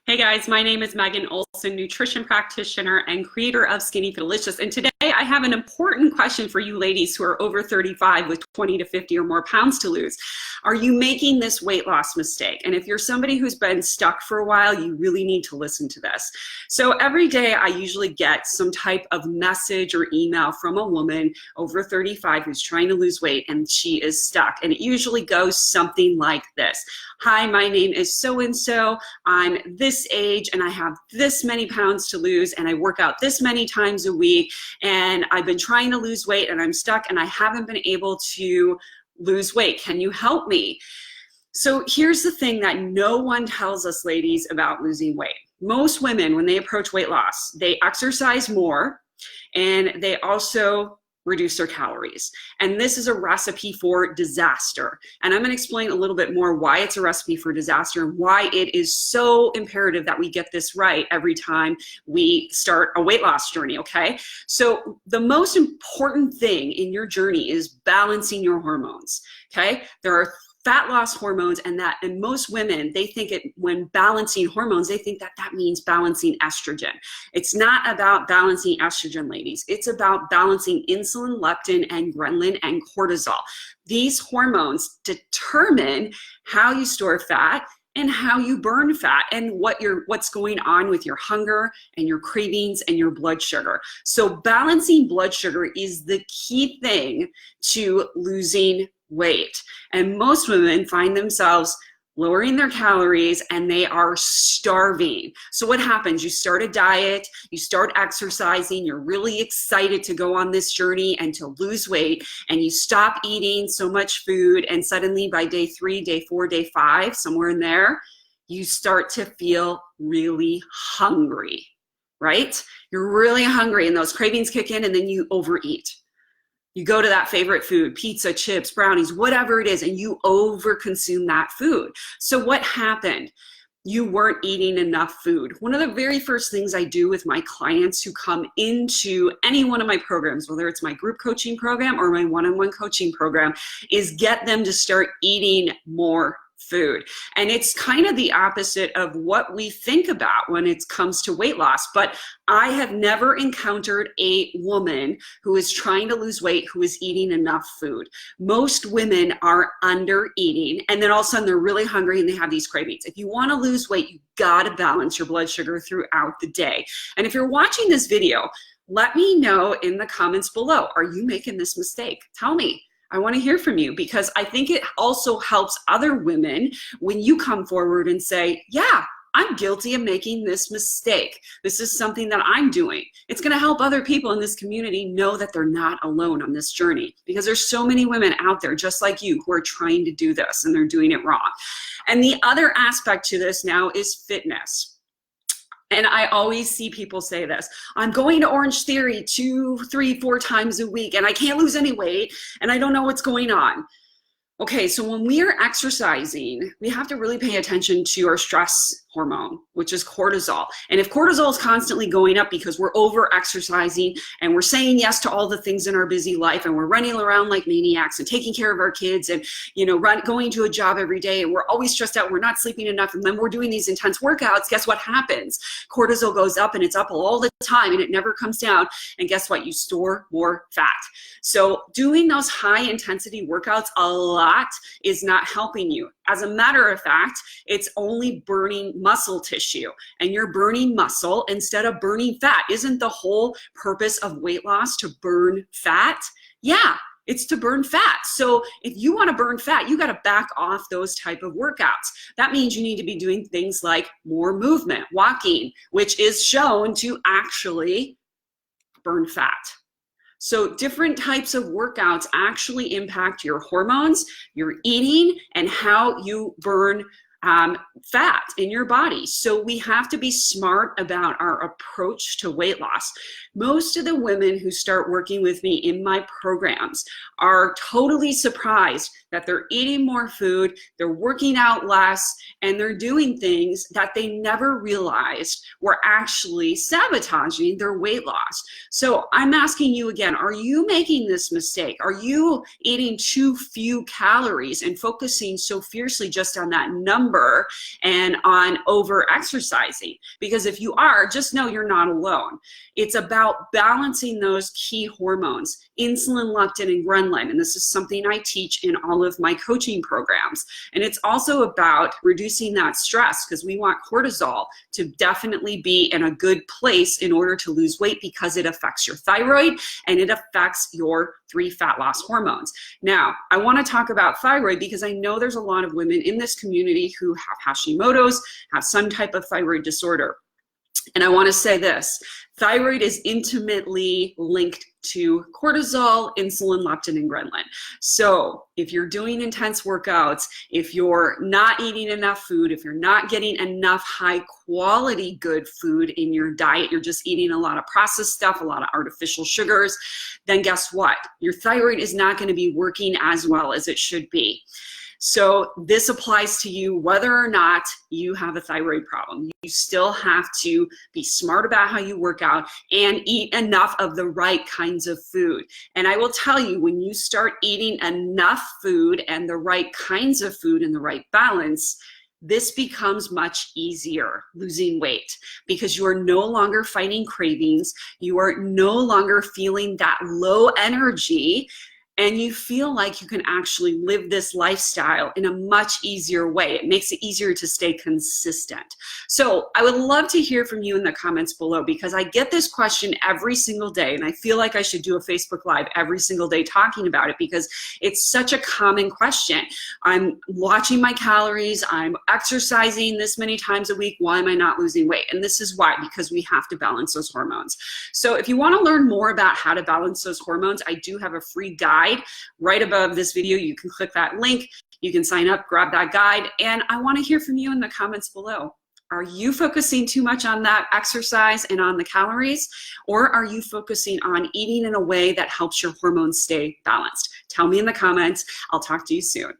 Hey guys, my name is Megan Olson, nutrition practitioner and creator of Skinny Delicious. And today I have an important question for you ladies who are over 35 with 20 to 50 or more pounds to lose. Are you making this weight loss mistake? And if you're somebody who's been stuck for a while, you really need to listen to this. So every day I usually get some type of message or email from a woman over 35 who's trying to lose weight and she is stuck. And it usually goes something like this. Hi, my name is so-and-so. I'm this age and I have this many pounds to lose and I work out this many times a week and I've been trying to lose weight and I'm stuck and I haven't been able to lose weight. Can you help me? So here's the thing that no one tells us, ladies, about losing weight. Most women, when they approach weight loss, they exercise more and they also reduce their calories. And this is a recipe for disaster. And I'm going to explain a little bit more why it's a recipe for disaster and why it is so imperative that we get this right every time we start a weight loss journey, okay? So the most important thing in your journey is balancing your hormones, okay? There are fat loss hormones, and most women, they think when balancing hormones, they think that means balancing estrogen. It's not about balancing estrogen, ladies. It's about balancing insulin, leptin, and ghrelin, and cortisol. These hormones determine how you store fat and how you burn fat and what's going on with your hunger and your cravings and your blood sugar. So balancing blood sugar is the key thing to losing weight. And most women find themselves lowering their calories and they are starving. So what happens? You start a diet, you start exercising, you're really excited to go on this journey and to lose weight, and you stop eating so much food, and suddenly by day 3, day 4, day 5, somewhere in there, you start to feel really hungry, right? You're really hungry and those cravings kick in and then you overeat. You go to that favorite food, pizza, chips, brownies, whatever it is, and you overconsume that food. So what happened? You weren't eating enough food. One of the very first things I do with my clients who come into any one of my programs, whether it's my group coaching program or my one-on-one coaching program, is get them to start eating more food. And it's kind of the opposite of what we think about when it comes to weight loss. But I have never encountered a woman who is trying to lose weight who is eating enough food. Most women are under eating, and then all of a sudden they're really hungry and they have these cravings. If you want to lose weight, you got to balance your blood sugar throughout the day. And if you're watching this video, let me know in the comments below, are you making this mistake? Tell me. I want to hear from you, because I think it also helps other women when you come forward and say, yeah, I'm guilty of making this mistake. This is something that I'm doing. It's going to help other people in this community know that they're not alone on this journey, because there's so many women out there just like you who are trying to do this and they're doing it wrong. And the other aspect to this now is fitness. And I always see people say this, I'm going to Orange Theory 2, 3, 4 times a week and I can't lose any weight and I don't know what's going on. Okay, so when we are exercising, we have to really pay attention to our stress hormone, which is cortisol. And if cortisol is constantly going up because we're over exercising and we're saying yes to all the things in our busy life and we're running around like maniacs and taking care of our kids and going to a job every day and we're always stressed out, we're not sleeping enough, and then we're doing these intense workouts, guess what happens? Cortisol goes up and it's up all the time and it never comes down. And guess what? You store more fat. So doing those high intensity workouts a lot is not helping you. As a matter of fact, it's only burning muscle tissue, and you're burning muscle instead of burning fat. Isn't the whole purpose of weight loss to burn fat? Yeah, it's to burn fat. So if you want to burn fat, you got to back off those type of workouts. That means you need to be doing things like more movement, walking, which is shown to actually burn fat. So different types of workouts actually impact your hormones, your eating, and how you burn fat in your body. So we have to be smart about our approach to weight loss. Most of the women who start working with me in my programs are totally surprised that they're eating more food, they're working out less, and they're doing things that they never realized were actually sabotaging their weight loss. So I'm asking you again, are you making this mistake? Are you eating too few calories and focusing so fiercely just on that number and on over exercising? Because if you are, just know you're not alone. It's about balancing those key hormones, insulin, leptin, and ghrelin. And this is something I teach in all of my coaching programs. And it's also about reducing that stress, because we want cortisol to definitely be in a good place in order to lose weight, because it affects your thyroid and it affects your 3 fat loss hormones. Now, I want to talk about thyroid because I know there's a lot of women in this community who have Hashimoto's, have some type of thyroid disorder. And I want to say this, thyroid is intimately linked to cortisol, insulin, leptin, and ghrelin. So if you're doing intense workouts, if you're not eating enough food, if you're not getting enough high quality good food in your diet, you're just eating a lot of processed stuff, a lot of artificial sugars, then guess what? Your thyroid is not going to be working as well as it should be. So this applies to you whether or not you have a thyroid problem. You still have to be smart about how you work out and eat enough of the right kinds of food. And I will tell you, when you start eating enough food and the right kinds of food in the right balance, this becomes much easier, losing weight, because you are no longer fighting cravings. You are no longer feeling that low energy, and you feel like you can actually live this lifestyle in a much easier way. It makes it easier to stay consistent. So I would love to hear from you in the comments below, because I get this question every single day, and I feel like I should do a Facebook Live every single day talking about it, because it's such a common question. I'm watching my calories, I'm exercising this many times a week, why am I not losing weight? And this is why, because we have to balance those hormones. So if you want to learn more about how to balance those hormones, I do have a free guide right above this video. You can click that link, you can sign up, grab that guide, and I want to hear from you in the comments below. Are you focusing too much on that exercise and on the calories, or are you focusing on eating in a way that helps your hormones stay balanced? Tell me in the comments. I'll talk to you soon.